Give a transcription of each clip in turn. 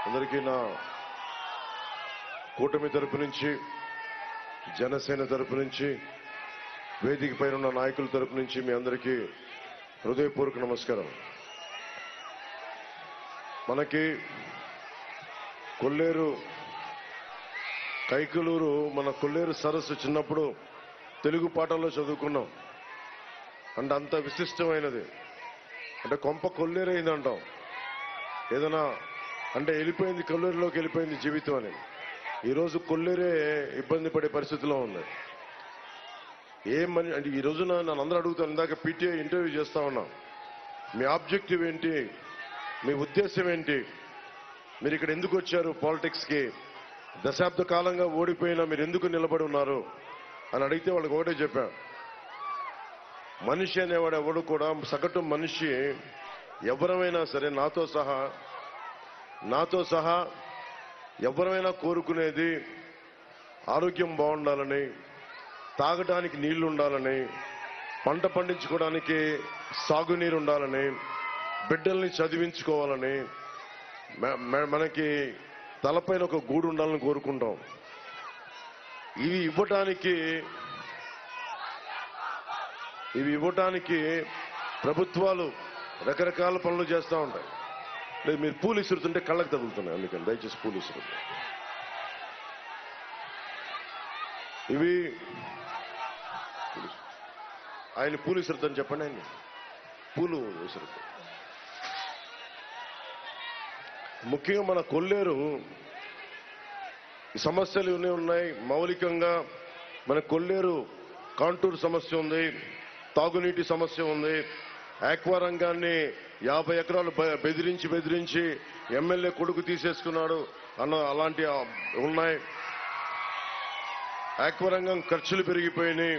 అందరికీ నా కూటమి తరపు నుంచి, జనసేన తరపు నుంచి, వేదిక పైన ఉన్న నాయకుల తరపు నుంచి మీ అందరికీ హృదయపూర్వక నమస్కారం. మనకి కొల్లేరు కైకలూరు, మన కొల్లేరు సరస్సు చిన్నప్పుడు తెలుగు పాఠాల్లో చదువుకున్నాం. అంటే అంత విశిష్టమైనది. అంటే కొంప కొల్లేరైందంటాం. ఏదైనా అంటే వెళ్ళిపోయింది, కొల్లేరులోకి వెళ్ళిపోయింది జీవితం అని. ఈరోజు కొల్లేరే ఇబ్బంది పడే పరిస్థితిలో ఉంది. ఏమని అంటే ఈ రోజున నన్ను అందరూ అడుగుతాను, ఇందాక పీటీఐ ఇంటర్వ్యూ చేస్తా ఉన్నా, మీ ఆబ్జెక్టివ్ ఏంటి, మీ ఉద్దేశం ఏంటి, మీరు ఇక్కడ ఎందుకు వచ్చారు పాలిటిక్స్కి, దశాబ్ద కాలంగా ఓడిపోయినా మీరు ఎందుకు నిలబడి ఉన్నారు అని అడిగితే వాళ్ళకి ఒకటే చెప్పాను. మనిషి అనేవాడు ఎవడు కూడా, సగటు మనిషి ఎవరమైనా సరే, నాతో సహా ఎవరైనా కోరుకునేది ఆరోగ్యం బాగుండాలని, తాగడానికి నీళ్లు ఉండాలని, పంట పండించుకోవడానికి సాగునీరు ఉండాలని, బిడ్డల్ని చదివించుకోవాలని, మనకి తలపైన ఒక గూడు ఉండాలని కోరుకుంటాం. ఇవి ఇవ్వటానికి ప్రభుత్వాలు రకరకాల పనులు చేస్తూ ఉంటాయి. లేదు, మీరు పూలు ఇసురుతుంటే కళ్ళకు తగులుతున్నాయి, అందుకని దయచేసి పూలు ఇసురు. ఇవి ఆయన పూలు ఇసురుతని చెప్పండి, ఆయన పూలు ఇసురుతాయి. ముఖ్యంగా మన కొల్లేరు ఈ సమస్యలు ఉన్నాయి. మౌలికంగా మన కొల్లేరు కాంటూర్ సమస్య ఉంది, తాగునీటి సమస్య ఉంది. ఆక్వా రంగాన్ని 50 ఎకరాలు బెదిరించి ఎమ్మెల్యే కొడుకు తీసేసుకున్నాడు అలాంటి ఉన్నాయి. ఆక్వా రంగం ఖర్చులు పెరిగిపోయినాయి.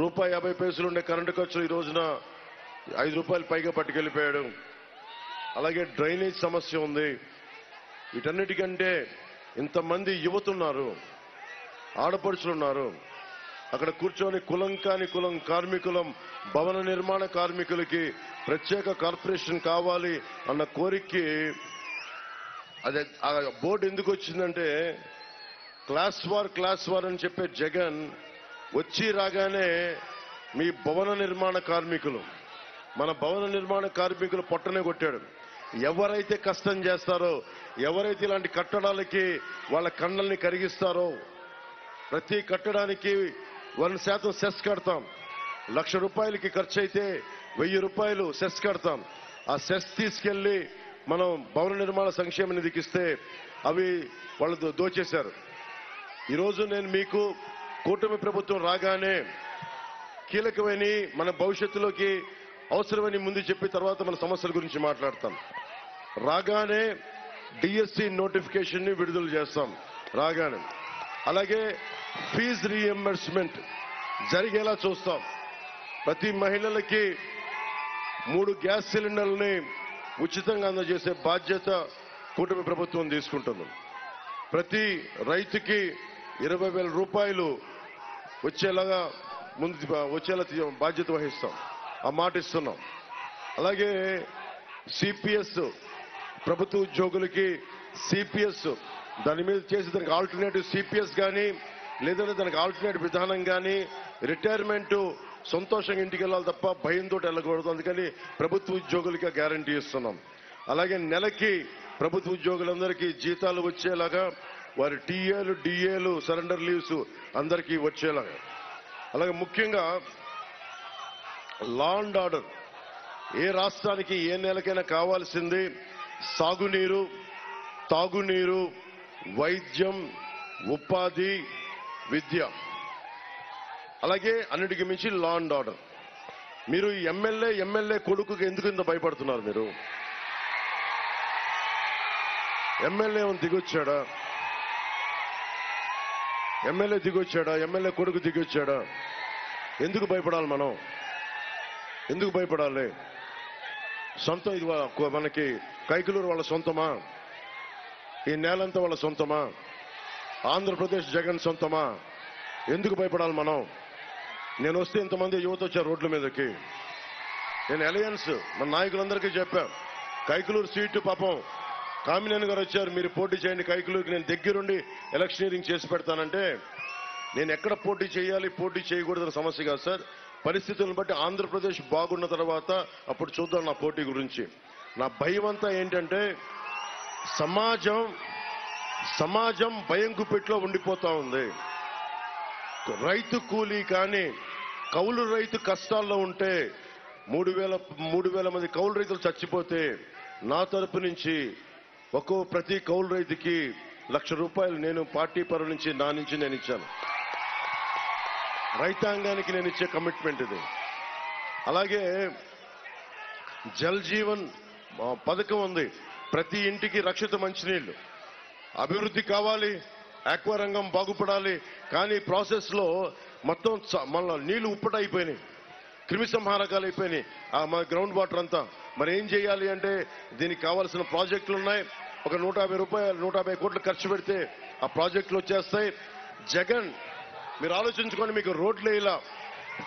₹1.50 ఉండే కరెంటు ఖర్చులు ఈ రోజున ₹5 పైగా పట్టుకెళ్ళిపోయాడు. అలాగే డ్రైనేజ్ సమస్య ఉంది. వీటన్నిటికంటే ఇంతమంది యువతున్నారు, ఆడపడుచులున్నారు. అక్కడ కూర్చొని కులం కాని కులం కార్మికులం, భవన నిర్మాణ కార్మికులకి ప్రత్యేక కార్పొరేషన్ కావాలి అన్న కోరికకి అదే ఆ బోర్డు ఎందుకు వచ్చిందంటే, క్లాస్ వార్ అని చెప్పే జగన్ వచ్చి రాగానే మీ భవన నిర్మాణ కార్మికులు, మన భవన నిర్మాణ కార్మికులు పొట్టనే కొట్టాడు. ఎవరైతే కష్టం చేస్తారో, ఎవరైతే ఇలాంటి కట్టడాలకి వాళ్ళ కళ్ళల్ని కరిగిస్తారో, ప్రతి కట్టడానికి 1% సెస్ కడతాం. ₹1,00,000 ఖర్చు అయితే ₹1,000 సెస్ కడతాం. ఆ సెస్ తీసుకెళ్లి మనం భవన నిర్మాణ సంక్షేమ నిధికి ఇస్తే అవి వాళ్ళు దోచేశారు. ఈరోజు నేను మీకు కూటమి ప్రభుత్వం రాగానే కీలకమైన మన భవిష్యత్తులోకి అవసరమని ముందు చెప్పి తర్వాత మన సమస్యల గురించి మాట్లాడతాం. రాగానే డిఎస్సి నోటిఫికేషన్ ని విడుదల చేస్తాం రాగానే. అలాగే ఫీజు రీఎంబర్స్మెంట్ జరిగేలా చూస్తాం. ప్రతి మహిళలకి 3 గ్యాస్ సిలిండర్లని ఉచితంగా అందజేసే బాధ్యత కూటమి ప్రభుత్వం తీసుకుంటుంది. ప్రతి రైతుకి ₹20,000 వచ్చేలా బాధ్యత వహిస్తాం. ఆ మాట ఇస్తున్నాం. అలాగే సిపిఎస్, ప్రభుత్వ ఉద్యోగులకి సిపిఎస్, దాని మీద చేసి దానికి ఆల్టర్నేటివ్ సిపిఎస్ కానీ, లేదంటే దానికి ఆల్టర్నేటివ్ విధానం కానీ, రిటైర్మెంట్ సంతోషంగా ఇంటికి వెళ్ళాలి తప్ప భయంతో వెళ్ళకూడదు. అందుకని ప్రభుత్వ ఉద్యోగులకి గ్యారంటీ ఇస్తున్నాం. అలాగే నెలకి ప్రభుత్వ ఉద్యోగులందరికీ జీతాలు వచ్చేలాగా, వారి టీఏలు, డిఏలు, సరెండర్ లీవ్స్ అందరికీ వచ్చేలాగా. అలాగే ముఖ్యంగా లా అండ్ ఆర్డర్, ఏ రాష్ట్రానికి ఏ నెలకైనా కావాల్సింది సాగునీరు, తాగునీరు, వైద్యం, ఉపాధి, విద్య. అలాగే అన్నిటికీ మించి లా అండ్ ఆర్డర్. మీరు ఎమ్మెల్యే కొడుకుకి ఎందుకు ఇంత భయపడుతున్నారు? మీరు ఎమ్మెల్యే దిగొచ్చాడా? ఎమ్మెల్యే కొడుకు దిగొచ్చాడా? ఎందుకు భయపడాలి మనం? ఎందుకు భయపడాలి? సొంతం ఇది మనకి కైకలూరు వాళ్ళ సొంతమా? ఈ నేలంతా వాళ్ళ సొంతమా? ఆంధ్రప్రదేశ్ జగన్ సొంతమా? ఎందుకు భయపడాలి మనం? నేను వస్తే ఇంతమంది యువత వచ్చారు రోడ్ల మీదకి. నేను అలయన్స్ మన నాయకులందరికీ చెప్పా, కైకలూరు సీటు పాపం కామినేని గారు వచ్చారు, మీరు పోటీ చేయండి కైకులూరుకి, నేను దగ్గరుండి ఎలక్షనీరింగ్ చేసి పెడతానంటే నేను ఎక్కడ పోటీ చేయాలి, పోటీ చేయకూడదన్న సమస్య కాదు సార్. పరిస్థితులను బట్టి ఆంధ్రప్రదేశ్ బాగున్న తర్వాత అప్పుడు చూద్దాం నా పోటీ గురించి. నా భయం అంతా ఏంటంటే సమాజం భయం గుప్పిట్లో ఉండిపోతా ఉంది. రైతు కూలీ కానీ కౌలు రైతు కష్టాల్లో ఉంటే 3,000 మంది కౌలు రైతులు చచ్చిపోతే నా తరపు నుంచి ప్రతి కౌలు రైతుకి ₹1,00,000 నేను పార్టీ పరం నుంచి నా నుంచి నేను ఇచ్చాను. రైతాంగానికి నేను ఇచ్చే కమిట్మెంట్ ఇది. అలాగే జల్ జీవన్ పథకం ఉంది, ప్రతి ఇంటికి రక్షిత మంచినీళ్లు. అభివృద్ధి కావాలి, ఆక్వా రంగం బాగుపడాలి, కానీ ప్రాసెస్ లో మొత్తం మళ్ళీ నీళ్లు ఉప్పటైపోయినాయి, క్రిమి సంహారకాలు అయిపోయినాయి మా గ్రౌండ్ వాటర్ అంతా. మరి ఏం చేయాలి అంటే దీనికి కావాల్సిన ప్రాజెక్టులు ఉన్నాయి. ఒక 150 కోట్లు ఖర్చు పెడితే ఆ ప్రాజెక్టులు వచ్చేస్తాయి. జగన్ మీరు ఆలోచించుకొని, మీకు రోడ్లు వేయాల,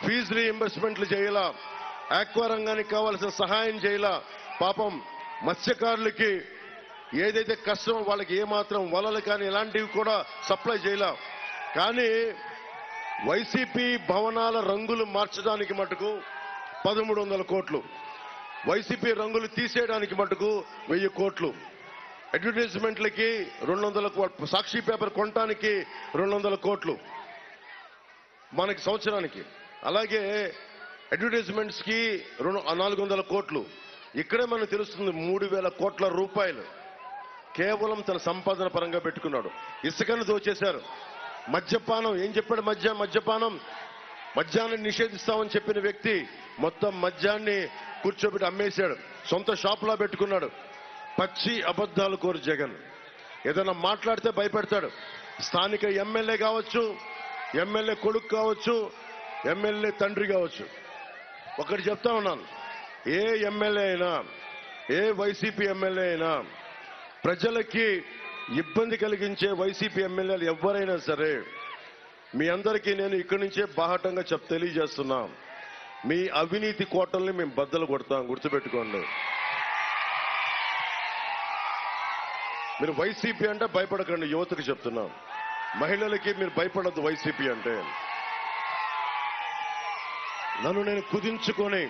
ఫీజు రీఇంబర్స్మెంట్లు చేయాల, ఆక్వా రంగానికి కావాల్సిన సహాయం చేయాల. పాపం మత్స్యకారులకి ఏదైతే కష్టమో వాళ్ళకి ఏమాత్రం వలలు కానీ ఇలాంటివి కూడా సప్లై చేయాల. కానీ వైసీపీ భవనాల రంగులు మార్చడానికి మటుకు 1,300 కోట్లు, వైసీపీ రంగులు తీసేయడానికి మటుకు 1,000 కోట్లు, అడ్వర్టైజ్మెంట్లకి 200 కోట్లు, సాక్షి పేపర్ కొనడానికి 200 కోట్లు మనకి సంవత్సరానికి. అలాగే అడ్వర్టైజ్మెంట్స్ కి 400 కోట్లు. ఇక్కడే మనకు తెలుస్తుంది 3,000 కోట్ల రూపాయలు కేవలం తన సంపాదన పరంగా పెట్టుకున్నాడు. ఇసుకను దోచేశారు. మద్యపానం ఏం చెప్పాడు? మద్యాన్ని నిషేధిస్తామని చెప్పిన వ్యక్తి మొత్తం మద్యాన్ని కూర్చోబెట్టి అమ్మేశాడు, సొంత షాపులా పెట్టుకున్నాడు. పచ్చి అబద్ధాలు కోరు జగన్. ఏదైనా మాట్లాడితే భయపెడతాడు. స్థానిక ఎమ్మెల్యే కావచ్చు, ఎమ్మెల్యే కొడుకు కావచ్చు, ఎమ్మెల్యే తండ్రి కావచ్చు. ఒకటి చెప్తా ఉన్నాను, ఏ ఎమ్మెల్యే అయినా, ఏ వైసీపీ ఎమ్మెల్యే అయినా, ప్రజలకి ఇబ్బంది కలిగించే వైసీపీ ఎమ్మెల్యేలు ఎవరైనా సరే, మీ అందరికీ నేను ఇక్కడి నుంచే బాహటంగా తెలియజేస్తున్నా, మీ అవినీతి కోటల్ని మేము బద్దలు కొడతాం, గుర్తుపెట్టుకోండి. మీరు వైసీపీ అంటే భయపడకండి, యువతకు చెప్తున్నాం. మహిళలకి మీరు భయపడద్దు వైసీపీ అంటే. నన్ను నేను కుదించుకొని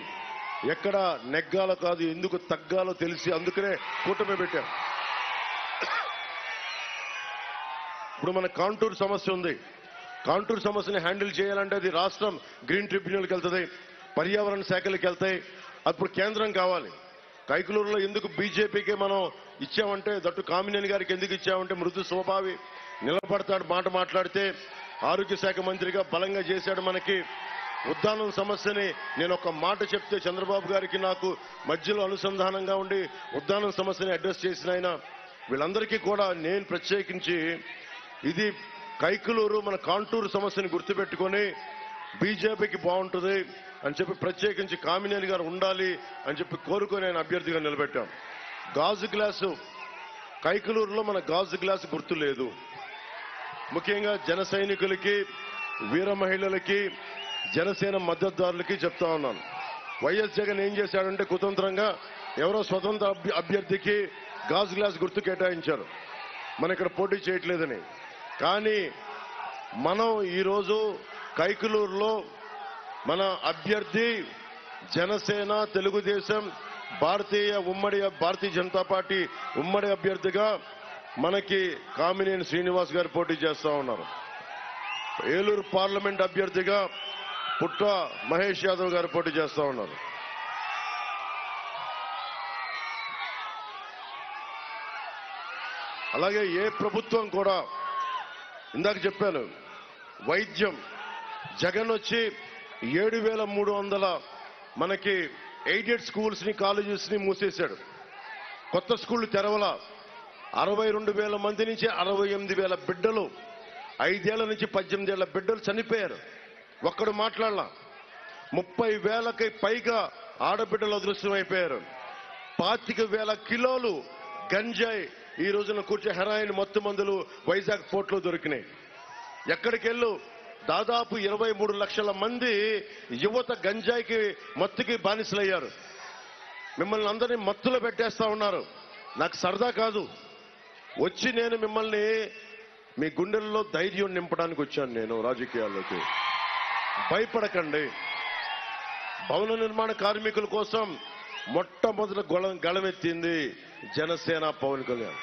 ఎక్కడ నెగ్గాలో కాదు, ఎందుకు తగ్గాలో తెలిసి అందుకనే కూటమి పెట్టాం. ఇప్పుడు మన కాంటూర్ సమస్య ఉంది. కాంటూర్ సమస్యని హ్యాండిల్ చేయాలంటే అది రాష్ట్రం గ్రీన్ ట్రిబ్యునల్కి వెళ్తుంది, పర్యావరణ శాఖలకు వెళ్తాయి, అప్పుడు కేంద్రం కావాలి. కైకలూరులో ఎందుకు బీజేపీకి మనం ఇచ్చామంటే, దట్టు కామినేని గారికి ఎందుకు ఇచ్చామంటే మృదు స్వభావి, నిలబడతాడు, మాట మాట్లాడితే. ఆరోగ్య శాఖ మంత్రిగా బలంగా చేశాడు. మనకి ఉద్దానం సమస్యని నేను ఒక మాట చెప్తే చంద్రబాబు గారికి నాకు మధ్యలో అనుసంధానంగా ఉండి ఉద్దానం సమస్యని అడ్రస్ చేసిన ఆయన. వీళ్ళందరికీ కూడా నేను ప్రత్యేకించి ఇది కైకలూరు మన కాంటూరు సమస్యని గుర్తుపెట్టుకొని బీజేపీకి బాగుంటుంది అని చెప్పి ప్రత్యేకించి కామినేని గారు ఉండాలి అని చెప్పి కోరుకొని ఆయన అభ్యర్థిగా నిలబెట్టాం. గాజు గ్లాసు కైకలూరులో మన గాజు గ్లాసు గుర్తు లేదు. ముఖ్యంగా జన సైనికులకి, వీర మహిళలకి, జనసేన మద్దతుదారులకి చెప్తా ఉన్నాను. వైఎస్ జగన్ ఏం చేశాడంటే కుతంత్రంగా ఎవరో స్వతంత్ర అభ్యర్థికి గాజు గ్లాస్ గుర్తు కేటాయించారు, మన ఇక్కడ పోటీ చేయట్లేదని. కానీ మనం ఈరోజు కైకలూరులో మన అభ్యర్థి జనసేన, తెలుగుదేశం, భారతీయ జనతా పార్టీ ఉమ్మడి అభ్యర్థిగా మనకి కామినేని శ్రీనివాస్ గారు పోటీ చేస్తా ఉన్నారు. ఏలూరు పార్లమెంట్ అభ్యర్థిగా పుట్ట మహేష్ యాదవ్ గారు పోటీ చేస్తా ఉన్నారు. అలాగే ఏ ప్రభుత్వం కూడా, ఇందాక చెప్పాను, వైద్యం జగన్ వచ్చి 7,300 మనకి ఎయిడెడ్ స్కూల్స్ ని, కాలేజెస్ ని మూసేశాడు. కొత్త స్కూళ్లు తెరవల. 62,000 మంది నుంచి 68,000 బిడ్డలు, 5 ఏళ్ల నుంచి 18 ఏళ్ల బిడ్డలు చనిపోయారు. ఒక్కడు మాట్లాడలా. 30,000కి పైగా ఆడబిడ్డలు అదృశ్యమైపోయారు. 25,000 కిలోలు గంజాయి ఈ రోజున కూర్చే హెరాయిన్ మత్తు మందులు వైజాగ్ పోర్టులో దొరికినాయి. ఎక్కడికెళ్ళు దాదాపు 23 లక్షల మంది యువత గంజాయికి, మత్తుకి బానిసలయ్యారు. మిమ్మల్ని అందరినీ మత్తులో పెట్టేస్తా ఉన్నారు. నాకు సరదా కాదు. వచ్చి నేను మిమ్మల్ని మీ గుండెల్లో ధైర్యం నింపడానికి వచ్చాను నేను రాజకీయాల్లోకి. భయపడకండి. భవన నిర్మాణ కార్మికుల కోసం మొట్టమొదటి గళమెత్తింది జనసేన పవన్ కళ్యాణ్.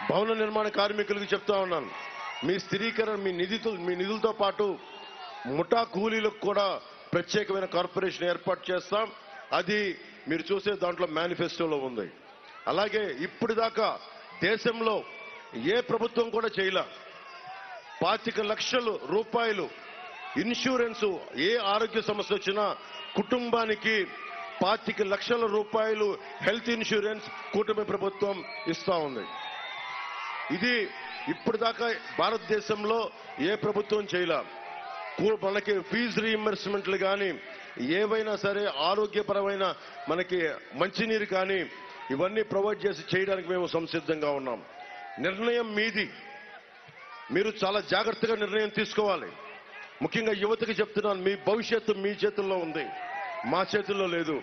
భవన నిర్మాణ కార్మికులకు చెప్తా ఉన్నాను, మీ స్థిరీకరణ మీ నిధులతో పాటు ముఠా కూలీలకు కూడా ప్రత్యేకమైన కార్పొరేషన్ ఏర్పాటు చేస్తాం. అది మీరు చూసే దాంట్లో మేనిఫెస్టోలో ఉంది. అలాగే ఇప్పటిదాకా దేశంలో ఏ ప్రభుత్వం కూడా చేయలే. 25 లక్షల రూపాయలు ఇన్సూరెన్స్, ఏ ఆరోగ్య సమస్య వచ్చినా కుటుంబానికి 25 లక్షల రూపాయలు హెల్త్ ఇన్సూరెన్స్ కూటమి ప్రభుత్వం ఇస్తా ఉంది. ఇది ఇప్పటిదాకా భారతదేశంలో ఏ ప్రభుత్వం చేయలే. మనకి ఫీజు రీయింబర్స్మెంట్లు కానీ, ఏవైనా సరే ఆరోగ్యపరమైన మనకి మంచినీరు కానీ, ఇవన్నీ ప్రొవైడ్ చేసి చేయడానికి మేము సంసిద్ధంగా ఉన్నాం. నిర్ణయం మీది. మీరు చాలా జాగ్రత్తగా నిర్ణయం తీసుకోవాలి. ముఖ్యంగా యువతకి చెప్తున్నాను, మీ భవిష్యత్తు మీ చేతుల్లో ఉంది, మా చేతుల్లో లేదు.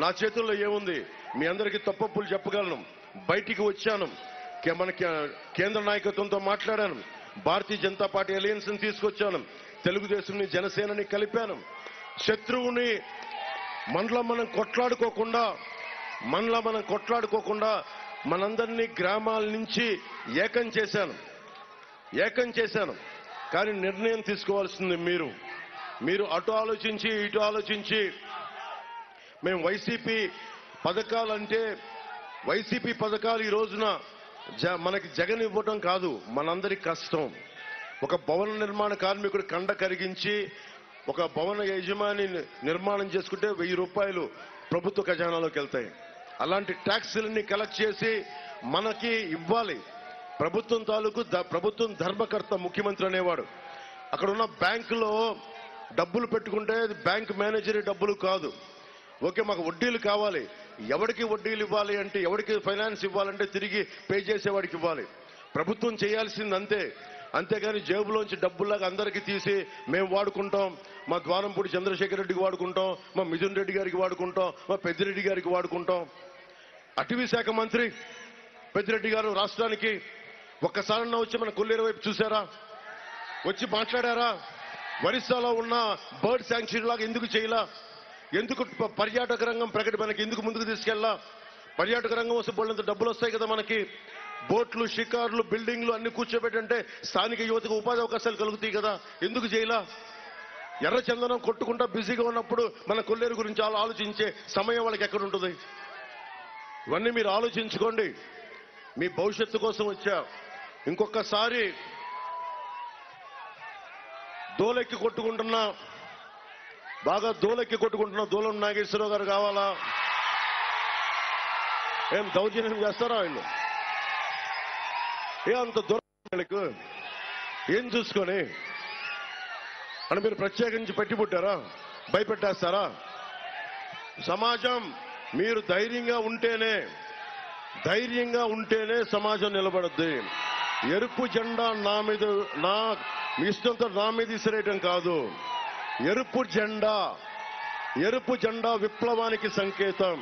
నా చేతుల్లో ఏముంది? మీ అందరికీ తప్పప్పులు చెప్పగలను. బయటికి వచ్చాను, మనకి కేంద్ర నాయకత్వంతో మాట్లాడాను, భారతీయ జనతా పార్టీ అలయన్స్ ని తీసుకొచ్చాను, తెలుగుదేశంని జనసేనని కలిపాను. శత్రువుని మనలో మనం కొట్లాడుకోకుండా మనందరినీ గ్రామాల నుంచి ఏకం చేశాను. కానీ నిర్ణయం తీసుకోవాల్సింది మీరు అటు ఆలోచించి ఇటు ఆలోచించి మేము వైసీపీ పథకాలు ఈ రోజున మనకి జగన్ ఇవ్వడం కాదు, మనందరి కష్టం. ఒక భవన నిర్మాణ కార్మికుడు కండ కరిగించి ఒక భవన యజమాని నిర్మాణం చేసుకుంటే 1000 రూపాయలు ప్రభుత్వ ఖజానాలోకి వెళ్తాయి. అలాంటి ట్యాక్సులన్నీ కలెక్ట్ చేసి మనకి ఇవ్వాలి. ప్రభుత్వం ధర్మకర్త ముఖ్యమంత్రి అనేవాడు. అక్కడ ఉన్న బ్యాంకులో డబ్బులు పెట్టుకుంటే బ్యాంక్ మేనేజర్ డబ్బులు కాదు. ఓకే, మాకు వడ్డీలు కావాలి. ఎవరికి వడ్డీలు ఇవ్వాలి అంటే, ఎవరికి ఫైనాన్స్ ఇవ్వాలంటే తిరిగి పే చేసేవాడికి ఇవ్వాలి. ప్రభుత్వం చేయాల్సింది అంతే. అంతేగాని జేబులోంచి డబ్బుల్లాగా అందరికీ తీసి మేము వాడుకుంటాం, మా ద్వారంపూడి చంద్రశేఖర్ రెడ్డికి వాడుకుంటాం, మా మిథున్ రెడ్డి గారికి వాడుకుంటాం, మా పెద్దిరెడ్డి గారికి వాడుకుంటాం. అటవీ శాఖ మంత్రి పెద్దిరెడ్డి గారు రాష్ట్రానికి ఒక్కసారన్నా వచ్చి మన కొల్లేరు వైపు చూసారా? వచ్చి మాట్లాడారా? ఒరిస్సాలో ఉన్న బర్డ్ శాంక్చురీ లాగా ఎందుకు చేయలా? ఎందుకు పర్యాటక రంగం మనకి ఎందుకు ముందుకు తీసుకెళ్ళా? పర్యాటక రంగం వస్తే బోళ్ళంత డబ్బులు వస్తాయి కదా మనకి. బోట్లు, షికార్లు, బిల్డింగ్లు అన్ని కూర్చోబెట్టంటే స్థానిక యువతకు ఉపాధి అవకాశాలు కలుగుతాయి కదా, ఎందుకు చేయలా? ఎర్ర చందనం కొట్టుకుంటా బిజీగా ఉన్నప్పుడు మన కొల్లేరు గురించి ఆలోచించే సమయం వాళ్ళకి ఎక్కడ ఉంటుంది? ఇవన్నీ మీరు ఆలోచించుకోండి. మీ భవిష్యత్తు కోసం వచ్చా. ఇంకొకసారి బాగా దోలెక్కి కొట్టుకుంటున్న దూలం నాగేశ్వరరావు గారు కావాలా? ఏం దౌర్జన్యం చేస్తారా వీళ్ళు? అంత దూరం ఏం చూసుకొని అని మీరు ప్రత్యేకించి పెట్టి పుట్టారా? భయపెట్టేస్తారా? సమాజం మీరు ధైర్యంగా ఉంటేనే సమాజం నిలబడద్ది. ఎరుపు జెండా మీ ఇష్టంతో నా మీద విసిరేయటం కాదు. ఎరుపు జెండా విప్లవానికి సంకేతం.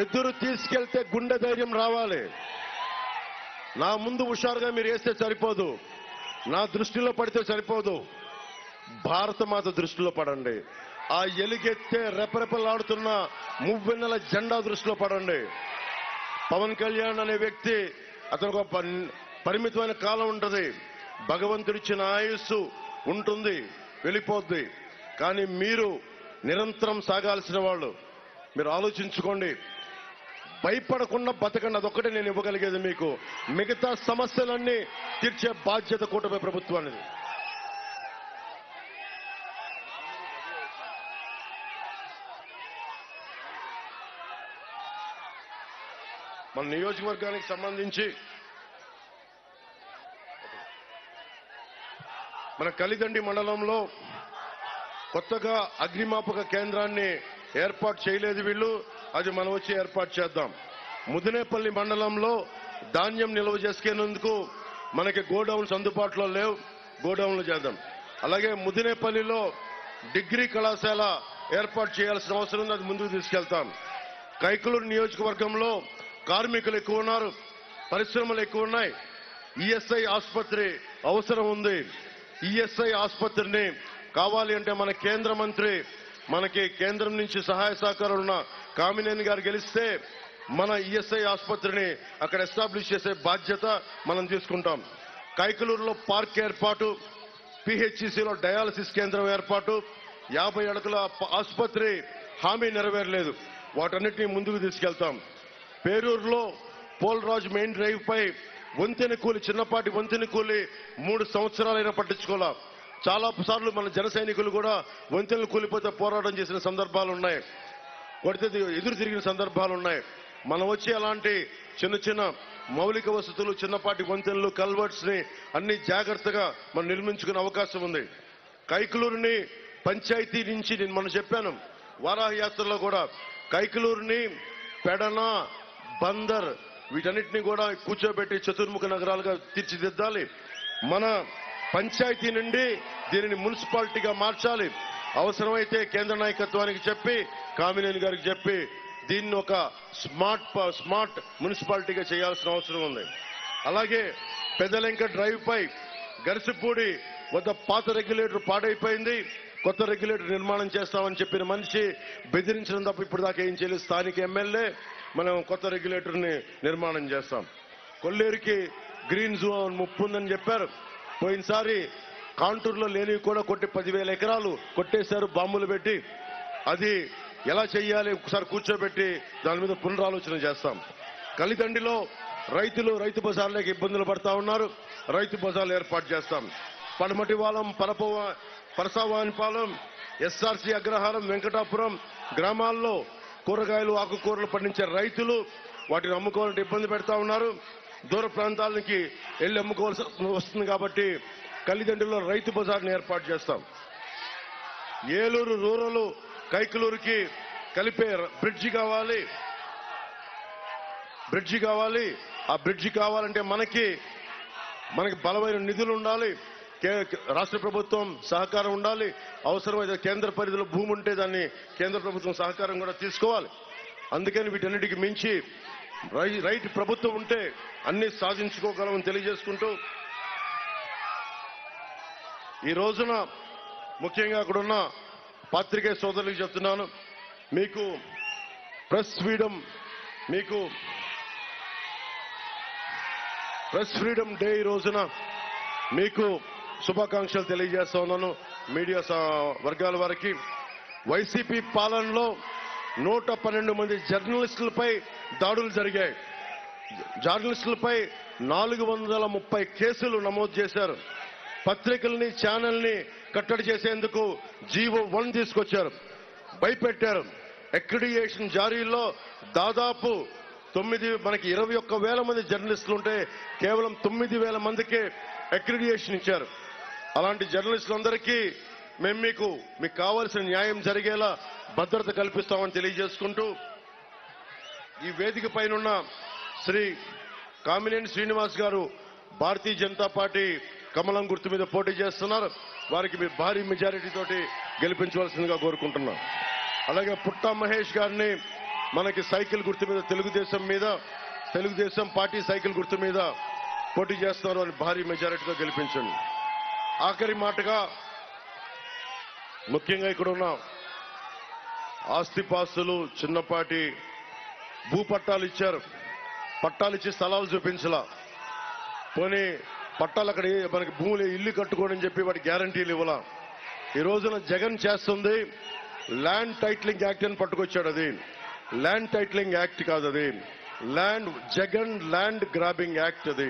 ఎదురు తీసుకెళ్తే గుండె ధైర్యం రావాలి. నా ముందు హుషారుగా మీరు వేస్తే సరిపోదు, నా దృష్టిలో పడితే సరిపోదు. భారత మాత దృష్టిలో పడండి. ఆ ఎలుగెత్తే రెపరెపలాడుతున్న మువ్వెన్నెల జెండా దృష్టిలో పడండి. పవన్ కళ్యాణ్ అనే వ్యక్తి, అతనికి ఒక పరిమితమైన కాలం ఉంటుంది. భగవంతుడిచ్చిన ఆయుస్సు ఉంటుంది, వెళ్ళిపోద్ది. కానీ మీరు నిరంతరం సాగాల్సిన వాళ్ళు. మీరు ఆలోచించుకోండి. భయపడకుండా బతకండి. అదొక్కటే నేను ఇవ్వగలిగేది మీకు. మిగతా సమస్యలన్నీ తీర్చే బాధ్యత కూటమి ప్రభుత్వానికి. మన నియోజకవర్గానికి సంబంధించి మన కలిదండి మండలంలో కొత్తగా అగ్నిమాపక కేంద్రాన్ని ఏర్పాటు చేయలేదు వీళ్ళు. అది మనం వచ్చి ఏర్పాటు చేద్దాం. ముదినేపల్లి మండలంలో ధాన్యం నిల్వ చేసుకునేందుకు మనకి గోడౌన్స్ అందుబాటులో లేవు, గోడౌన్లు చేద్దాం. అలాగే ముదినేపల్లిలో డిగ్రీ కళాశాల ఏర్పాటు చేయాల్సిన అవసరం ఉంది. అది ముందుకు తీసుకెళ్తాం. కైకలూరు నియోజకవర్గంలో కార్మికులు ఎక్కువ ఉన్నారు, పరిశ్రమలు ఎక్కువ ఉన్నాయి. ఈఎస్ఐ ఆసుపత్రి అవసరం ఉంది. ఈఎస్ఐ ఆసుపత్రిని కావాలి అంటే మన కేంద్ర మంత్రి, మనకి కేంద్రం నుంచి సహాయ సహకారాలు ఉన్న కామినేని గారు గెలిస్తే మన ఈఎస్ఐ ఆసుపత్రిని అక్కడ ఎస్టాబ్లిష్ చేసే బాధ్యత మనం తీసుకుంటాం. కైకలూరులో పార్క్ ఏర్పాటు, పిహెచ్సిలో డయాలసిస్ కేంద్రం ఏర్పాటు, 50 అడుగుల ఆసుపత్రి హామీ నెరవేరలేదు. వాటన్నిటినీ ముందుకు తీసుకెళ్తాం. పేరూరులో పోలరాజు మెయిన్ డ్రైవ్ పై వంతెన కూలి, చిన్నపాటి వంతెన కూలి 3 సంవత్సరాలైనా పట్టించుకోవాలా. చాలా సార్లు మన జన సైనికులు కూడా వంతెనలు కూలిపోతే పోరాటం చేసిన సందర్భాలు ఉన్నాయి, కొడితే ఎదురు తిరిగిన సందర్భాలు ఉన్నాయి. మనం వచ్చి అలాంటి చిన్న చిన్న మౌలిక వసతులు, చిన్నపాటి వంతెనలు, కల్వర్ట్స్ ని అన్ని జాగ్రత్తగా మనం నిర్మించుకునే అవకాశం ఉంది. కైకలూరుని పంచాయతీ నుంచి నేను మనం చెప్పాను వారాహ యాత్రలో కూడా, కైకలూరుని పెడన, బందర్ వీటన్నిటిని కూడా కూర్చోబెట్టి చతుర్ముఖ నగరాలుగా తీర్చిదిద్దాలి. మన పంచాయతీ నుండి దీనిని మున్సిపాలిటీగా మార్చాలి. అవసరమైతే కేంద్ర నాయకత్వానికి చెప్పి, కామినేని గారికి చెప్పి దీన్ని ఒక స్మార్ట్ మున్సిపాలిటీగా చేయాల్సిన అవసరం ఉంది. అలాగే పెదలెంక డ్రైవ్ పై గరిసిపూడి వద్ద పాత రెగ్యులేటర్ పాడైపోయింది, కొత్త రెగ్యులేటర్ నిర్మాణం చేస్తామని చెప్పిన మనిషి బెదిరించడం తప్ప ఇప్పుడు దాకా ఏం చేయలేదు. స్థానిక ఎమ్మెల్యే మనం కొత్త రెగ్యులేటర్ ని నిర్మాణం చేస్తాం. కొల్లేరుకి గ్రీన్ జోన్ ముప్పు ఉందని చెప్పారు. పోయినసారి కాంటూరులో లేనివి కూడా కొట్టి 10,000 ఎకరాలు కొట్టేశారు బాంబులు పెట్టి. అది ఎలా చేయాలి ఒకసారి కూర్చోబెట్టి దాని మీద పునరాలోచన చేస్తాం. కలిదండిలో రైతులు రైతు బజార్లకు ఇబ్బందులు పడతా ఉన్నారు, రైతు బజార్లు ఏర్పాటు చేస్తాం. పడమటివాలం, పరసావానిపాలెం, ఎస్ఆర్సీ అగ్రహారం, వెంకటాపురం గ్రామాల్లో కూరగాయలు, ఆకుకూరలు పండించే రైతులు వాటిని అమ్ముకోవాలంటే ఇబ్బంది పెడతా ఉన్నారు. దూర ప్రాంతాలకి వెళ్లి అమ్ముకోవాల్సి వస్తుంది కాబట్టి కలిదండిలో రైతు బజార్ని ఏర్పాటు చేస్తాం. ఏలూరు రూరల్ కైకలూరుకి కలిపే బ్రిడ్జి కావాలి. ఆ బ్రిడ్జి కావాలంటే మనకి బలమైన నిధులు ఉండాలి, రాష్ట్ర ప్రభుత్వం సహకారం ఉండాలి. అవసరమైతే కేంద్ర పరిధిలో భూమి ఉంటే దాన్ని కేంద్ర ప్రభుత్వం సహకారం కూడా తీసుకోవాలి. అందుకని వీటన్నిటికి మించి రైట్ ప్రభుత్వం ఉంటే అన్ని సాధించుకోగలమని తెలియజేసుకుంటూ, ఈ రోజున ముఖ్యంగా అక్కడున్న పాత్రికేయ సోదరులకు చెప్తున్నాను, మీకు ప్రెస్ ఫ్రీడమ్ డే ఈ రోజున మీకు శుభాకాంక్షలు తెలియజేస్తా ఉన్నాను. మీడియా వర్గాల వారికి వైసీపీ పాలనలో 112 మంది జర్నలిస్టులపై దాడులు జరిగాయి. జర్నలిస్టులపై 430 కేసులు నమోదు చేశారు. పత్రికల్ని, ఛానల్ని కట్టడి చేసేందుకు జీవో 1 తీసుకొచ్చారు, భయపెట్టారు. అక్రిడిటేషన్ జారీలో దాదాపు మనకి 21,000 మంది జర్నలిస్టులు ఉంటే కేవలం 9,000 మందికే అక్రిడిటేషన్ ఇచ్చారు. అలాంటి జర్నలిస్టులందరికీ మేము మీకు కావాల్సిన న్యాయం జరిగేలా భద్రత కల్పిస్తామని తెలియజేసుకుంటూ, ఈ వేదిక పైన శ్రీ కామినేని శ్రీనివాస్ గారు భారతీయ జనతా పార్టీ కమలం గుర్తు మీద పోటీ చేస్తున్నారు. వారికి మీరు భారీ మెజారిటీ తోటి గెలిపించవలసిందిగా కోరుకుంటున్నాం. అలాగే పుట్టా మహేష్ గారిని మనకి సైకిల్ గుర్తు మీద తెలుగుదేశం పార్టీ సైకిల్ గుర్తు మీద పోటీ చేస్తున్నారు అని భారీ మెజారిటీతో గెలిపించండి. ఆఖరి మాటగా ముఖ్యంగా ఇక్కడ ఉన్న ఆస్తిపాస్తులు, చిన్నపాటి భూపట్టాలు ఇచ్చారు. పట్టాలు ఇచ్చి స్థలాలు చూపించలా. పోనీ పట్టాలు అక్కడ మనకి భూములు ఇల్లు కట్టుకోని చెప్పి వాటి గ్యారంటీలు ఇవ్వాల. ఈ రోజున జగన్ చేస్తుంది ల్యాండ్ టైటిలింగ్ యాక్ట్ అని పట్టుకొచ్చాడు. అది ల్యాండ్ టైటిలింగ్ యాక్ట్ కాదు, అది జగన్ ల్యాండ్ గ్రాబింగ్ యాక్ట్. అది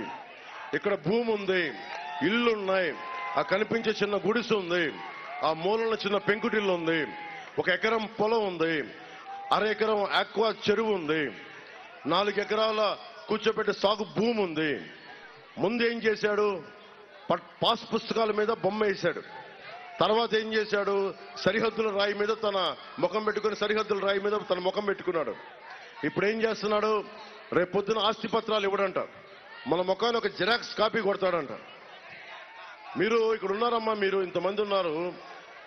ఇక్కడ భూమి ఉంది, ఇల్లున్నాయి, ఆ కనిపించే చిన్న గుడిసె ఉంది, ఆ మూలంలో చిన్న పెంకుటిల్లు ఉంది, 1 ఎకరం పొలం ఉంది, 1/2 ఎకరం ఆక్వా చెరువు ఉంది, 4 ఎకరాల కూర్చోబెట్టే సాగు భూమి ఉంది. ముందు ఏం చేశాడు? పాస్ పుస్తకాల మీద బొమ్మ వేశాడు. తర్వాత ఏం చేశాడు? సరిహద్దుల రాయి మీద తన ముఖం పెట్టుకుని సరిహద్దుల రాయి మీద తన ముఖం పెట్టుకున్నాడు. ఇప్పుడు ఏం చేస్తున్నాడు? రేపు పొద్దున ఆస్తి పత్రాలు ఇవ్వడంట, మన ముఖాన్ని ఒక జిరాక్స్ కాపీ కొడతాడంట. మీరు ఇక్కడ ఉన్నారమ్మా, మీరు ఇంతమంది ఉన్నారు,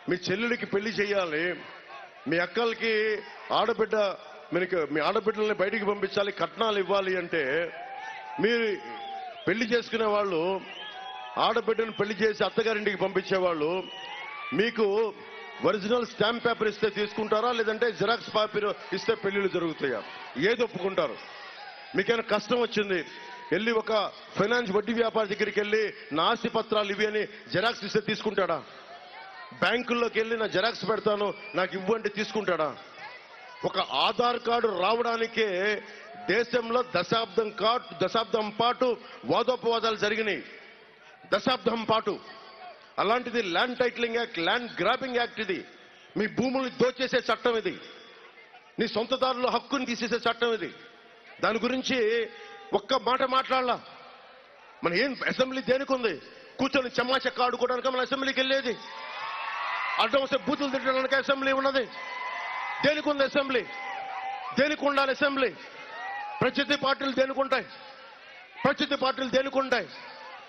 మీ చెల్లెలికి పెళ్లి చేయాలి, మీ అక్కలకి ఆడబిడ్డ మీ ఆడబిడ్డల్ని బయటికి పంపించాలి, కట్నాలు ఇవ్వాలి అంటే మీరు పెళ్లి చేసుకునే వాళ్ళు ఆడబిడ్డను పెళ్లి చేసి అత్తగారింటికి పంపించేవాళ్ళు మీకు ఒరిజినల్ స్టాంప్ పేపర్ ఇస్తే తీసుకుంటారా, లేదంటే జిరాక్స్ పేపర్ ఇస్తే పెళ్లిళ్ళు జరుగుతాయా? ఏది ఒప్పుకుంటారు? మీకైనా కష్టం వచ్చింది, వెళ్ళి ఒక ఫైనాన్స్ వడ్డీ వ్యాపారి దగ్గరికి వెళ్ళి నా ఆస్తి పత్రాలు ఇవి అని జిరాక్స్ ఇస్తే తీసుకుంటాడా? బ్యాంకుల్లోకి వెళ్ళి నా జిరాక్స్ పెడతాను నాకు ఇవ్వు అంటే తీసుకుంటాడా? ఒక ఆధార్ కార్డు రావడానికే దేశంలో దశాబ్దం పాటు వాదోపవాదాలు జరిగినాయి. దశాబ్దం పాటు. అలాంటిది land titling act, land grabbing act ఇది. మీ భూముల్ని దోచేసే చట్టం ఇది. నీ సొంతదారుల హక్కుని తీసేసే చట్టం ఇది. దాని గురించి ఒక్క మాట మాట్లాడాల. మన ఏం అసెంబ్లీ దేనికి ఉంది? కూర్చొని చెమ్మా చెక్క ఆడుకోవడానికి మన అసెంబ్లీకి వెళ్ళేది. అడ్డం వస్తే బూతులు తిట్టడానికి అసెంబ్లీ ఉన్నది. దేనికి ఉంది అసెంబ్లీ? దేనికి ఉండాలి అసెంబ్లీ? ప్రత్యర్థి పార్టీలు దేనికి ఉంటాయి?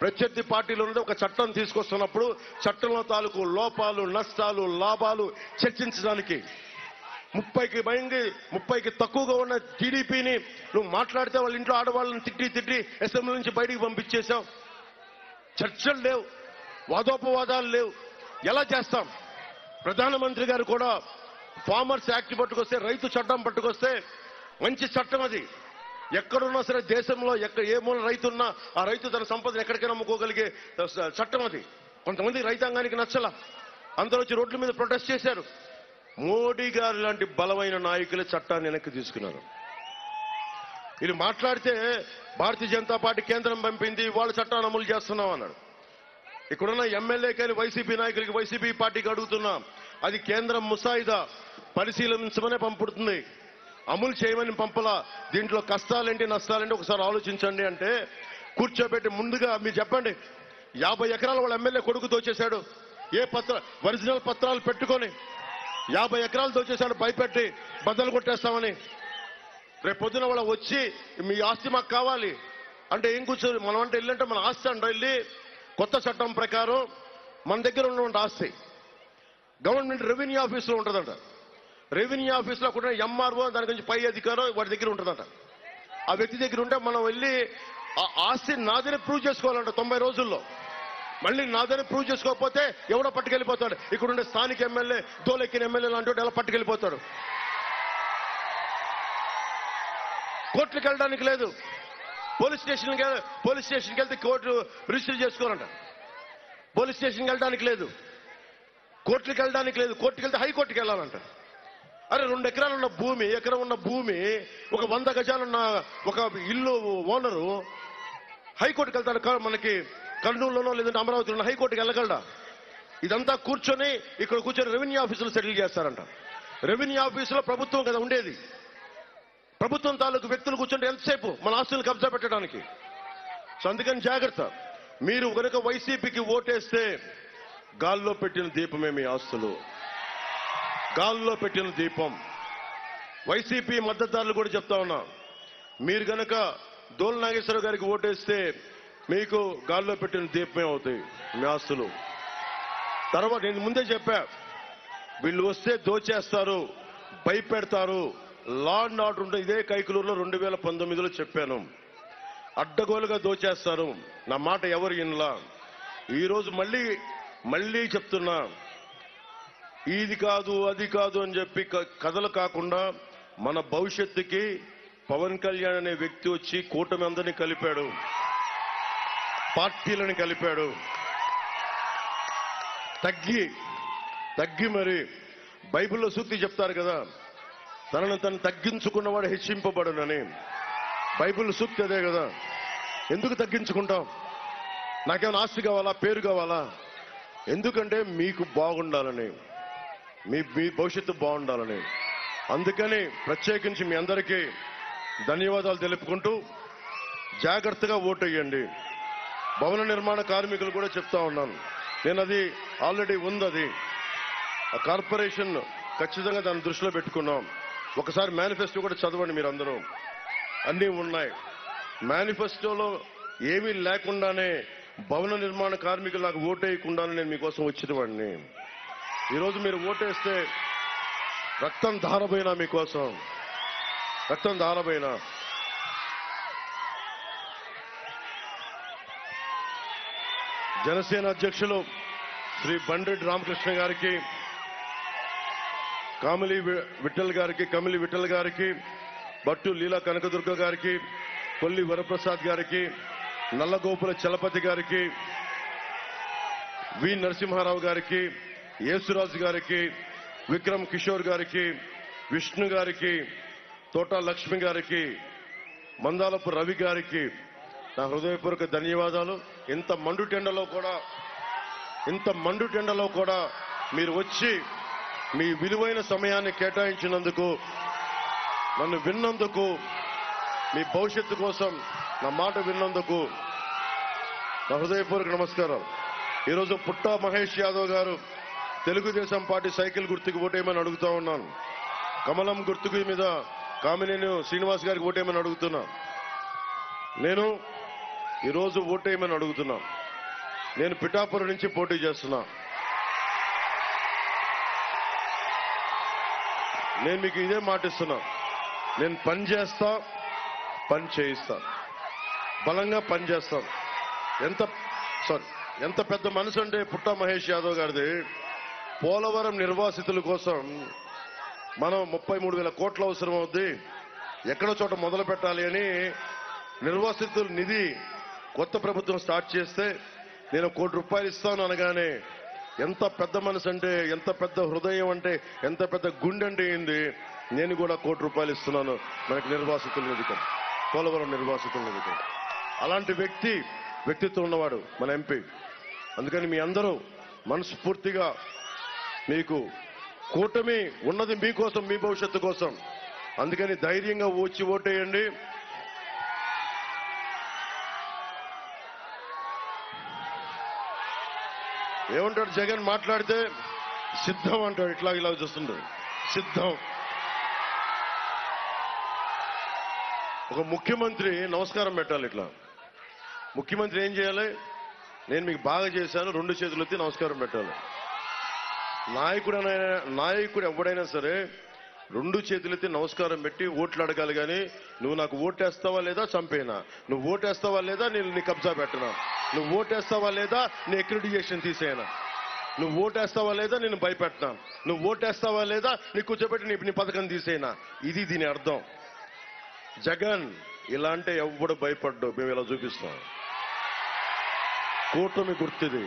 ప్రత్యర్థి పార్టీలు ఉన్నది ఒక చట్టం తీసుకొస్తున్నప్పుడు చట్టంలో తాలూకు లోపాలు, నష్టాలు, లాభాలు చర్చించడానికి. 30కి తక్కువగా ఉన్న టీడీపీని నువ్వు మాట్లాడితే వాళ్ళ ఇంట్లో ఆడవాళ్ళని తిట్టి అసెంబ్లీ నుంచి బయటికి పంపించేశావు. చర్చలు లేవు, వాదోపవాదాలు లేవు. ఎలా చేస్తాం? ప్రధానమంత్రి గారు కూడా ఫార్మర్స్ యాక్ట్ పట్టుకొస్తే, రైతు చట్టం పట్టుకొస్తే మంచి చట్టం అది. ఎక్కడున్నా సరే దేశంలో ఏ మూల రైతున్నా ఆ రైతు తన సంపదను ఎక్కడికైనా అమ్ముకోగలిగే చట్టం అది. కొంతమంది రైతాంగానికి నచ్చలా, అందరూ వచ్చి రోడ్ల మీద ప్రొటెస్ట్ చేశారు. మోడీ గారు లాంటి బలమైన నాయకులే చట్టాన్ని వెనక్కి తీసుకున్నారు. ఇది మాట్లాడితే భారతీయ జనతా పార్టీ కేంద్రం పంపింది, వాళ్ళ చట్టాన్ని అమలు చేస్తున్నాం అన్నాడు. ఇక్కడున్న ఎమ్మెల్యే కానీ వైసీపీ నాయకులకి, వైసీపీ పార్టీకి అడుగుతున్నాం, అది కేంద్రం ముసాయిదా పరిశీలించమనే పంపుతుంది, అమలు చేయమని పంపలా. దీంట్లో కష్టాలేంటి నష్టాలేంటి ఒకసారి ఆలోచించండి అంటే కూర్చోబెట్టి ముందుగా మీరు చెప్పండి. 50 ఎకరాలు వాళ్ళ ఎమ్మెల్యే కొడుకు దోచేశాడు. ఒరిజినల్ పత్రాలు పెట్టుకొని 50 ఎకరాలు దోచేశాడు, భయపెట్టి బద్దలు కొట్టేస్తామని. రేపు పొద్దున వాళ్ళ వచ్చి మీ ఆస్తి మాకు కావాలి అంటే ఏం కూర్చొని మనం అంటే వెళ్ళంటే మన ఆస్తి అంట వెళ్ళి కొత్త చట్టం ప్రకారం మన దగ్గర ఉన్నటువంటి ఆస్తి గవర్నమెంట్ రెవెన్యూ ఆఫీసులో ఉంటుందంట. రెవెన్యూ ఆఫీసులో కూడా ఎంఆర్ఓ దాని గురించి పై అధికారం వాడి దగ్గర ఉంటుందంట. ఆ వ్యక్తి దగ్గర ఉంటే మనం వెళ్ళి ఆ ఆస్తి నాదని ప్రూవ్ చేసుకోవాలంట 90 రోజుల్లో. మళ్ళీ నాదని ప్రూవ్ చేసుకోకపోతే ఎవడో పట్టుకెళ్ళిపోతాడు. ఇక్కడ ఉండే స్థానిక ఎమ్మెల్యే, దోలెక్కిన ఎమ్మెల్యే లాంటి ఎలా పట్టుకెళ్ళిపోతాడు. కోర్టులకు వెళ్ళడానికి లేదు. పోలీస్ స్టేషన్కి వెళ్తే కోర్టు రిజిస్టర్ చేసుకోవాలంట. పోలీస్ స్టేషన్కి వెళ్ళడానికి లేదు, కోర్టులకు వెళ్ళడానికి లేదు. కోర్టుకు వెళ్తే హైకోర్టుకి వెళ్ళాలంట. అరే 2 ఎకరాలు ఉన్న భూమి, ఎకరం ఉన్న భూమి, ఒక 100 గజాలున్న ఒక ఇల్లు ఓనరు హైకోర్టుకి వెళ్తాడు. మనకి కర్నూలులోనో లేదంటే అమరావతిలోనో హైకోర్టుకి వెళ్ళగలడా? ఇదంతా ఇక్కడ కూర్చొని రెవెన్యూ ఆఫీసులు సెటిల్ చేస్తారంట. రెవెన్యూ ఆఫీసులో ప్రభుత్వం కదా ఉండేది. ప్రభుత్వం తాలూకు వ్యక్తులు కూర్చుంటే ఎంతసేపు మన ఆస్తులు కబ్జా పెట్టడానికి. సో అందుకని జాగ్రత్త. మీరు కనుక వైసీపీకి ఓటేస్తే గాల్లో పెట్టిన దీపమే మీ ఆస్తులు, గాల్లో పెట్టిన దీపం. వైసీపీ మద్దతుదారులు కూడా చెప్తా ఉన్నా, మీరు కనుక దోల నాగేశ్వరరావు గారికి ఓటేస్తే మీకు గాల్లో పెట్టిన దీపమే అవుతాయి మీ ఆస్తులు. తర్వాత నేను ముందే చెప్పా, వీళ్ళు వస్తే దోచేస్తారు, భయపెడతారు, లా అండ్ ఆర్డర్ ఉంటుంది. ఇదే కైకలూరులో 2019లో చెప్పాను, అడ్డగోలుగా దోచేస్తారు. నా మాట ఎవరు వినలా. ఈరోజు మళ్ళీ చెప్తున్నా, ఇది కాదు అది కాదు అని చెప్పి కథలు కాకుండా మన భవిష్యత్తుకి పవన్ కళ్యాణ్ అనే వ్యక్తి వచ్చి కూటమి అందరినీ కలిపాడు, పార్టీలను కలిపాడు. తగ్గి మరి బైబిల్లో సూక్తి చెప్తారు కదా, తనను తను తగ్గించుకున్నవాడు హెచ్చింపబడునని. బైబిల్ సూక్తి అదే కదా. ఎందుకు తగ్గించుకుంటాం? నాకేమైనా ఆస్తి కావాలా, పేరు కావాలా? ఎందుకంటే మీకు బాగుండాలని, మీ భవిష్యత్తు బాగుండాలని. అందుకని ప్రత్యేకించి మీ అందరికీ ధన్యవాదాలు తెలుపుకుంటూ జాగ్రత్తగా ఓటు వేయండి. భవన నిర్మాణ కార్మికులు కూడా చెప్తా ఉన్నాను, నేను అది ఆల్రెడీ ఉంది. అది ఆ కార్పొరేషన్ ఖచ్చితంగా దాన్ని దృష్టిలో పెట్టుకున్నాం. ఒకసారి మేనిఫెస్టో కూడా చదవండి మీరందరూ, అన్నీ ఉన్నాయి. మేనిఫెస్టోలో ఏమీ లేకుండానే భవన నిర్మాణ కార్మికులు నాకు ఓటేయకుండానే నేను మీకోసం వచ్చిన వాడిని. ఈరోజు మీరు ఓటేస్తే రక్తం ధారపోయినా మీకోసం, రక్తం ధారపోయినా. జనసేన అధ్యక్షులు శ్రీ బండ్రెడ్డి రామకృష్ణ గారికి, కమిలి విఠల్ గారికి, బట్టు లీలా కనకదుర్గ గారికి, కొల్లి వరప్రసాద్ గారికి, నల్లగోపుల చలపతి గారికి, వి నరసింహారావు గారికి, యేసురాజు గారికి, విక్రమ్ కిషోర్ గారికి, విష్ణు గారికి, తోటా లక్ష్మి గారికి, మందాలపు రవి గారికి నా హృదయపూర్వక ధన్యవాదాలు. ఇంత మండుటెండలో కూడా మీరు వచ్చి మీ విలువైన సమయాన్ని కేటాయించినందుకు, నన్ను విన్నందుకు, మీ భవిష్యత్తు కోసం నా మాట విన్నందుకు నా హృదయపూర్వక నమస్కారం. ఈరోజు పుట్టా మహేష్ యాదవ్ గారు తెలుగుదేశం పార్టీ సైకిల్ గుర్తుకు ఓటేయమని అడుగుతా ఉన్నాను. కమలం గుర్తుకు మీద కామినేని శ్రీనివాస్ గారికి ఓటేయమని అడుగుతున్నా. నేను ఈరోజు ఓటేయమని అడుగుతున్నా. నేను పిఠాపురం నుంచి పోటీ చేస్తున్నా. నేను మీకు ఇదే మాటిస్తున్నా. నేను పని చేస్తా, పని చేయిస్తా, బలంగా పని చేస్తాం. ఎంత పెద్ద మనసు అంటే పుట్టా మహేష్ యాదవ్ గారిది. పోలవరం నిర్వాసితుల కోసం మనం 33,000 కోట్ల అవసరం అవుద్ది, ఎక్కడో చోట మొదలు పెట్టాలి అని నిర్వాసితుల నిధి కొత్త ప్రభుత్వం స్టార్ట్ చేస్తే నేను ₹1 కోటి ఇస్తాను అనగానే ఎంత పెద్ద మనసు అంటే, ఎంత పెద్ద హృదయం అంటే, ఎంత పెద్ద గుండె అంటే ఏంది. నేను కూడా ₹1 కోటి ఇస్తున్నాను మనకి నిర్వాసితుల నిధికి, పోలవరం నిర్వాసితుల నిధికి. అలాంటి వ్యక్తిత్వం ఉన్నవాడు మన ఎంపీ. అందుకని మీ అందరూ మనస్ఫూర్తిగా, మీకు కూటమి ఉన్నది మీకోసం, మీ భవిష్యత్తు కోసం. అందుకని ధైర్యంగా వచ్చి ఓటేయండి. ఏమంటాడు జగన్ మాట్లాడితే? సిద్ధం అంటాడు. ఇలా చూస్తుంటాడు, సిద్ధం. ఒక ముఖ్యమంత్రి నమస్కారం పెట్టాలి. ఇట్లా ముఖ్యమంత్రి ఏం చేయాలి? నేను మీకు బాగా చేశాను, 2 చేతులు ఎత్తి నమస్కారం పెట్టాలి. నాయకుడు ఎవడైనా సరే 2 చేతులు ఎత్తి నమస్కారం పెట్టి ఓట్లు అడగాలి. కానీ నువ్వు నాకు ఓటేస్తావా లేదా చంపేనా, నువ్వు ఓటేస్తావా లేదా నేను నీ కబ్జా పెట్టనా, నువ్వు ఓటేస్తావా లేదా నీ అక్రిడిటేషన్ తీసేయనా, నువ్వు ఓటేస్తావా లేదా నేను భయపెట్టనా, నువ్వు ఓటేస్తావా లేదా నీ కూర్చోబెట్టి నీ పథకం తీసేయనా. ఇది దీని అర్థం. జగన్ ఇలా అంటే ఎవడు భయపడ్డు. మేము ఇలా చూపిస్తాం. కూటమి గుర్తుది.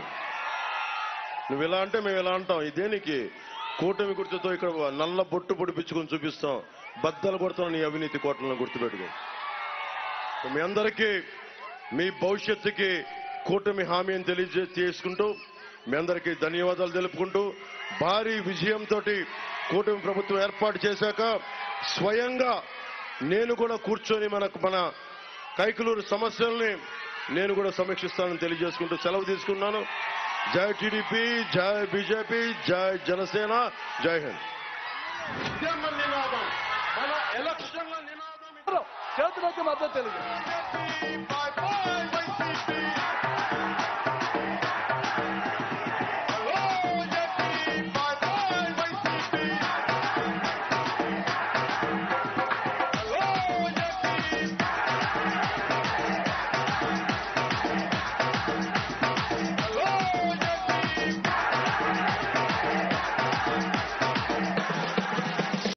నువ్వు ఇలా అంటే మేము ఇలా అంటాం. ఇదేనికి కూటమి గుర్తుతో ఇక్కడ నల్ల బొట్టు పొడిపించుకొని చూపిస్తాం. బద్దలు కొడుతున్న నీ అవినీతి కోటలను గుర్తుపెట్టుకో. మీ అందరికీ మీ భవిష్యత్తుకి కూటమి హామీ అని తెలియజేసుకుంటూ మీ అందరికీ ధన్యవాదాలు తెలుపుకుంటూ, భారీ విజయంతో కూటమి ప్రభుత్వం ఏర్పాటు చేశాక స్వయంగా నేను కూడా కూర్చొని మన కైకలూరు సమస్యల్ని నేను కూడా సమీక్షిస్తానని తెలియజేసుకుంటూ సెలవు తీసుకున్నాను. జై టీడీపీ, జై బీజేపీ, జై జనసేన, జై హింద్. మన ఎలక్షన్ల నినాదం చేతులకి మద్దతు తెలుగు.